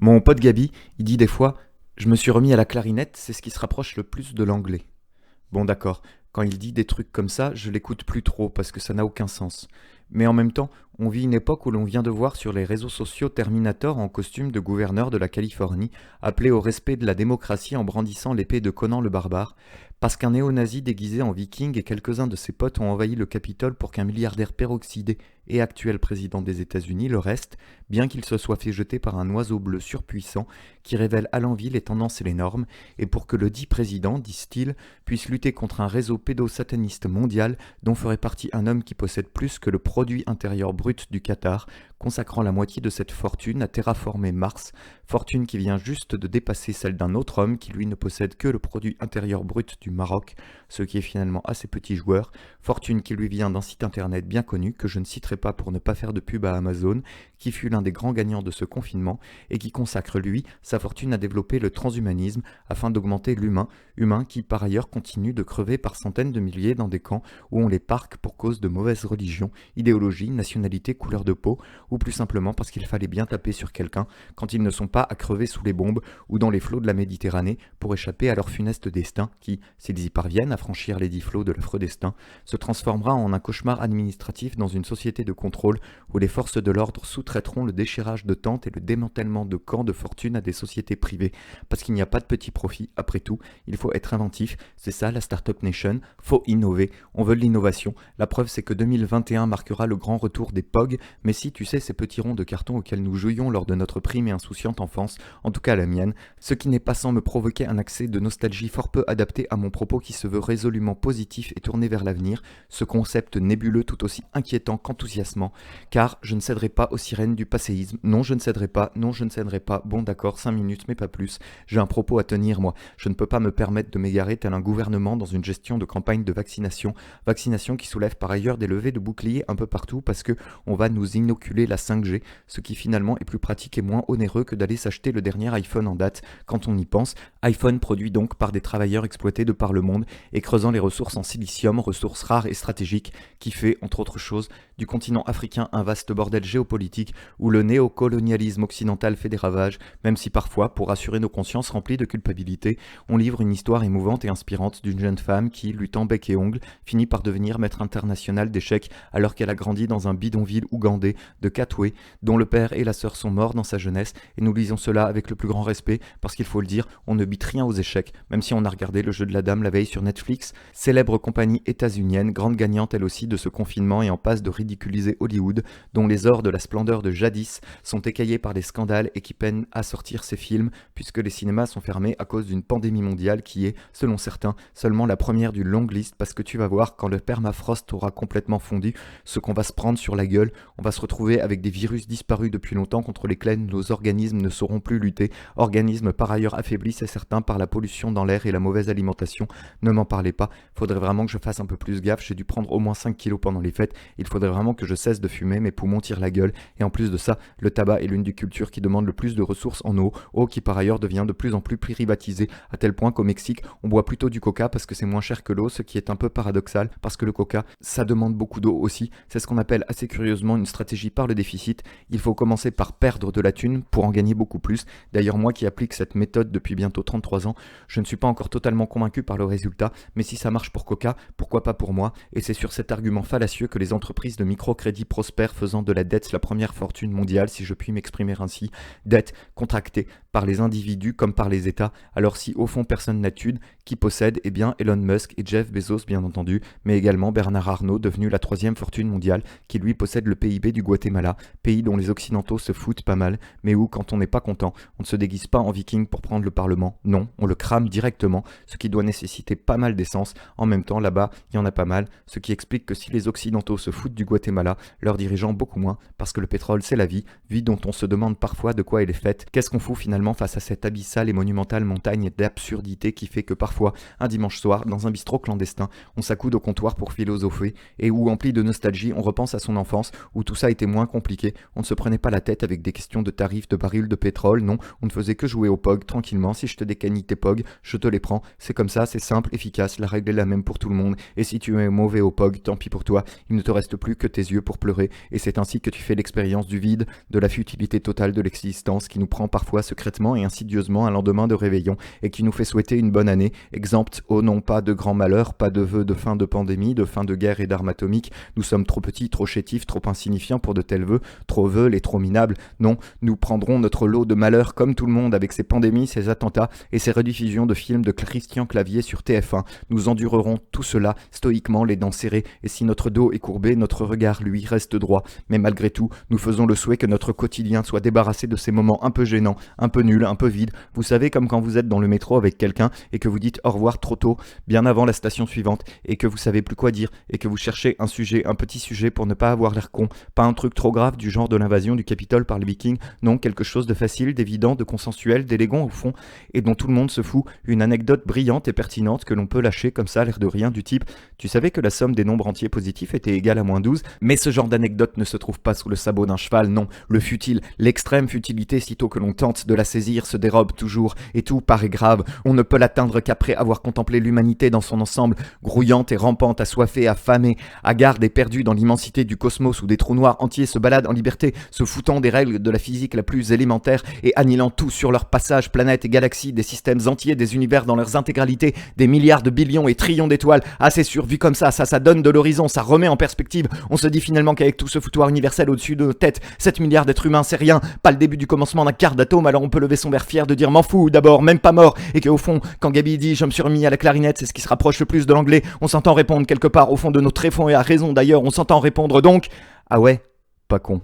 Mon pote Gabi, il dit des fois: je me suis remis à la clarinette, c'est ce qui se rapproche le plus de l'anglais. Bon, d'accord, quand il dit des trucs comme ça, je l'écoute plus trop parce que ça n'a aucun sens. Mais en même temps, on vit une époque où l'on vient de voir sur les réseaux sociaux Terminator en costume de gouverneur de la Californie, appelé au respect de la démocratie en brandissant l'épée de Conan le barbare, parce qu'un néo-nazi déguisé en viking et quelques-uns de ses potes ont envahi le Capitole pour qu'un milliardaire peroxydé et actuel président des États-Unis le reste, bien qu'il se soit fait jeter par un oiseau bleu surpuissant qui révèle à l'envi les tendances et les normes, et pour que le dit président, disent-ils, puisse lutter contre un réseau pédosataniste mondial dont ferait partie un homme qui possède plus que le produit intérieur brut du Qatar, consacrant la moitié de cette fortune à terraformer Mars, fortune qui vient juste de dépasser celle d'un autre homme qui lui ne possède que le produit intérieur brut du Maroc, ce qui est finalement assez petit joueur, fortune qui lui vient d'un site internet bien connu que je ne citerai pas pour ne pas faire de pub à Amazon, qui fut l'un des grands gagnants de ce confinement et qui consacre lui sa fortune à développer le transhumanisme afin d'augmenter l'humain, humain qui par ailleurs continue de crever par centaines de milliers dans des camps où on les parque pour cause de mauvaises religions, idéologies, nationalités, couleur de peau, ou plus simplement parce qu'il fallait bien taper sur quelqu'un quand ils ne sont pas à crever sous les bombes ou dans les flots de la Méditerranée pour échapper à leur funeste destin qui, s'ils y parviennent à franchir les 10 flots de l'affreux destin, se transformera en un cauchemar administratif dans une société de contrôle où les forces de l'ordre sous-traiteront le déchirage de tentes et le démantèlement de camps de fortune à des sociétés privées. Parce qu'il n'y a pas de petit profit, après tout, il faut être inventif, c'est ça la Startup Nation, faut innover, on veut de l'innovation, la preuve c'est que 2021 marquera le grand retour des POG, mais si tu sais ces petits ronds de carton auxquels nous jouions lors de notre prime et insouciante enfance, en tout cas la mienne, ce qui n'est pas sans me provoquer un accès de nostalgie fort peu adapté à mon propos qui se veut résolument positif et tourné vers l'avenir, ce concept nébuleux tout aussi inquiétant qu'enthousiasmant, car je ne céderai pas aux sirènes du passéisme, non je ne céderai pas, non je ne céderai pas, bon d'accord, 5 minutes mais pas plus, j'ai un propos à tenir moi, je ne peux pas me permettre de m'égarer tel un gouvernement dans une gestion de campagne de vaccination, vaccination qui soulève par ailleurs des levées de boucliers un peu partout parce que on va nous inoculer la 5G, ce qui finalement est plus pratique et moins onéreux que d'aller s'acheter le dernier iPhone en date quand on y pense, iPhone produit donc par des travailleurs exploités de par le monde et creusant les ressources en silicium, ressources rares et stratégiques, qui fait, entre autres choses, du continent africain un vaste bordel géopolitique où le néocolonialisme occidental fait des ravages, même si parfois, pour rassurer nos consciences remplies de culpabilité, on livre une histoire émouvante et inspirante d'une jeune femme qui, luttant bec et ongle, finit par devenir maître international d'échecs alors qu'elle a grandi dans un bidonville ougandais de Katwe, dont le père et la sœur sont morts dans sa jeunesse, et nous lisons cela avec le plus grand respect, parce qu'il faut le dire, on ne bite rien aux échecs, même si on a regardé le jeu de la dame la veille sur Netflix, célèbre compagnie états-unienne, grande gagnante elle aussi de ce confinement et en passe de ridiculiser Hollywood, dont les ors de la splendeur de jadis sont écaillés par des scandales et qui peinent à sortir ses films, puisque les cinémas sont fermés à cause d'une pandémie mondiale qui est, selon certains, seulement la première d'une longue liste, parce que tu vas voir, quand le permafrost aura complètement fondu, ce qu'on va se prendre sur la gueule, on va se retrouver avec des virus disparus depuis longtemps contre lesquels nos organismes ne sauront plus lutter, organismes par ailleurs affaiblis, c'est certain, par la pollution dans l'air et la mauvaise alimentation, ne m'en parlez pas, faudrait vraiment que je fasse un peu plus gaffe, j'ai dû prendre au moins 5 kilos pendant les fêtes, il faudrait vraiment que je cesse de fumer, mes poumons tirent la gueule, et en plus de ça, le tabac est l'une des cultures qui demande le plus de ressources en eau qui par ailleurs devient de plus en plus privatisée, à tel point qu'au Mexique, on boit plutôt du coca parce que c'est moins cher que l'eau, ce qui est un peu paradoxal, parce que le coca, ça demande beaucoup d'eau aussi, c'est ce qu'on appelle assez curieusement une stratégie par le déficit, il faut commencer par perdre de la thune pour en gagner beaucoup plus, d'ailleurs moi qui applique cette méthode depuis bientôt 33 ans, je ne suis pas encore totalement convaincu par le résultat, mais si ça marche pour Coca, pourquoi pas pour moi, et c'est sur cet argument fallacieux que les entreprises de microcrédit prospèrent faisant de la dette la première fortune mondiale, si je puis m'exprimer ainsi, dette contractée par les individus comme par les États, alors si au fond personne n'a thune, qui possède, eh bien Elon Musk et Jeff Bezos bien entendu, mais également Bernard Arnault devenu la troisième fortune mondiale, qui lui possède le PIB du Guatemala, pays dont les occidentaux se foutent pas mal, mais où quand on n'est pas content, on ne se déguise pas en viking pour prendre le parlement, non, on le crame directement, ce qui doit nécessiter pas mal d'essence, en même temps là-bas il y en a pas mal, ce qui explique que si les occidentaux se foutent du Guatemala, leurs dirigeants beaucoup moins, parce que le pétrole c'est la vie dont on se demande parfois de quoi elle est faite, qu'est-ce qu'on fout finalement face à cette abyssale et monumentale montagne d'absurdité qui fait que parfois, un dimanche soir, dans un bistrot clandestin, on s'accoude au comptoir pour philosopher, et où empli de nostalgie, on repense à son enfance, où tout ça était moins compliqué, on ne se prenait pas la tête avec des questions de tarifs de barils de pétrole, non, on ne faisait que jouer au POG tranquillement, si je te décanie tes POG, je te les prends, c'est comme ça, c'est simple, efficace, la règle est la même pour tout le monde, et si tu es mauvais au POG, tant pis pour toi, il ne te reste plus que tes yeux pour pleurer, et c'est ainsi que tu fais l'expérience l'expérience du vide, de la futilité totale de l'existence qui nous prend parfois secrètement et insidieusement un lendemain de réveillon et qui nous fait souhaiter une bonne année, exempte, oh non pas de grands malheurs, pas de vœux de fin de pandémie, de fin de guerre et d'armes atomiques. Nous sommes trop petits, trop chétifs, trop insignifiants pour de tels vœux, trop veules et trop minables. Non, nous prendrons notre lot de malheurs comme tout le monde avec ses pandémies, ses attentats et ses rediffusions de films de Christian Clavier sur TF1. Nous endurerons tout cela stoïquement, les dents serrées, et si notre dos est courbé, notre regard, lui, reste droit. Mais malgré tout, nous faisons le souhait que notre quotidien soit débarrassé de ces moments un peu gênants, un peu nuls, un peu vides. Vous savez, comme quand vous êtes dans le métro avec quelqu'un et que vous dites au revoir trop tôt, bien avant la station suivante, et que vous savez plus quoi dire, et que vous cherchez un sujet, un petit sujet pour ne pas avoir l'air con. Pas un truc trop grave du genre de l'invasion du Capitole par les Vikings, non, quelque chose de facile, d'évident, de consensuel, d'élégant au fond, et dont tout le monde se fout, une anecdote brillante et pertinente que l'on peut lâcher comme ça, l'air de rien, du type « Tu savais que la somme des nombres entiers positifs était égale à -12 ?» Mais ce genre d'anecdote ne se trouve pas sous le sabot d'un cheval, non. Le futile, l'extrême futilité, sitôt que l'on tente de la saisir, se dérobe toujours, et tout paraît grave. On ne peut l'atteindre qu'après avoir contemplé l'humanité dans son ensemble, grouillante et rampante, assoiffée, affamée, hagarde et perdue dans l'immensité du cosmos où des trous noirs entiers se baladent en liberté, se foutant des règles de la physique la plus élémentaire et annihilant tout sur leur passage, planètes et galaxies, des systèmes entiers, des univers dans leurs intégralités, des milliards de billions et trillions d'étoiles. Ah, c'est sûr, vu comme ça donne de l'horizon, ça remet en perspective. On se dit finalement qu'avec tout ce foutoir universel au-dessus de nos têtes, 7 milliards d'êtres humains, c'est rien, pas le début du commencement d'un quart d'atome, alors on peut lever son verre fier de dire m'en fous d'abord, même pas mort, et qu'au fond, quand Gabi dit je me suis remis à la clarinette, c'est ce qui se rapproche le plus de l'anglais, on s'entend répondre quelque part au fond de nos tréfonds, et à raison d'ailleurs, on s'entend répondre donc, ah ouais, pas con.